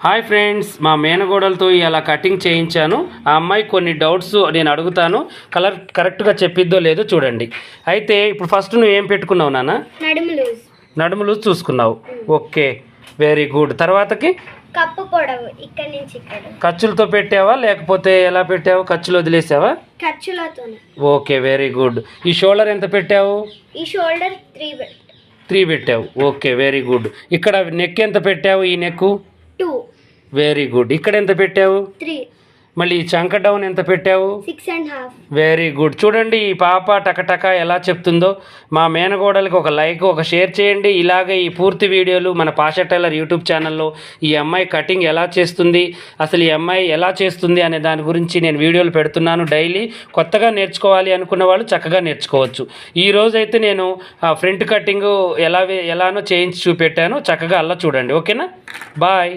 Hi friends, మా మేనగోడలతో ఇలా cutting చేయించాను. ఆ అమ్మాయి కొన్ని డౌట్స్ నేను అడుగుతాను, కలర్ కరెక్ట్గా చెప్పిద్దో లేదో చూడండి. అయితే ఇప్పుడు ఫస్ట్ నువ్వు ఏం పెట్టుకున్నావు నాన్న? నడుము లూజ్ చూసుకున్నావు. Okay, very good. తర్వాతకి కప్పు పొడవు ఇక్కడ నుంచి ఇక్కడ. ఖర్చులతో పెట్టావా లేకపోతే ఎలా పెట్టావు? ఖర్చులు వదిలేసావా? ఖర్చులతోనే. Okay, very good. ఈ షోల్డర్ ఎంత పెట్టావు? ఈ షోల్డర్ 3 పెట్టావు. Okay, very good. ఇక్కడ నెక్ ఎంత పెట్టావు? ఈ నెక్ 2. Very good. ఇక్కడ ఎంత పెట్టావు? 3. మళ్ళీ ఈ చంక డౌన్ ఎంత పెట్టావు? 6.5. Very good. చూడండి ఈ పాప టకటక ఎలా చెప్తుందో. మా మేనగోడలకి ఒక లైక్, ఒక షేర్ చేయండి. ఇలాగే ఈ పూర్తి వీడియోలు మన పాషా టైలర్ యూట్యూబ్ ఛానల్లో ఈ అమ్మాయి కటింగ్ ఎలా చేస్తుంది, అసలు ఈ అమ్మాయి ఎలా చేస్తుంది అనే దాని గురించి నేను వీడియోలు పెడుతున్నాను డైలీ. కొత్తగా నేర్చుకోవాలి అనుకున్న వాళ్ళు చక్కగా నేర్చుకోవచ్చు. ఈ రోజైతే నేను ఫ్రంట్ కటింగ్ ఎలానో చేయించి చూపెట్టాను. చక్కగా అలా చూడండి. ఓకేనా? బాయ్.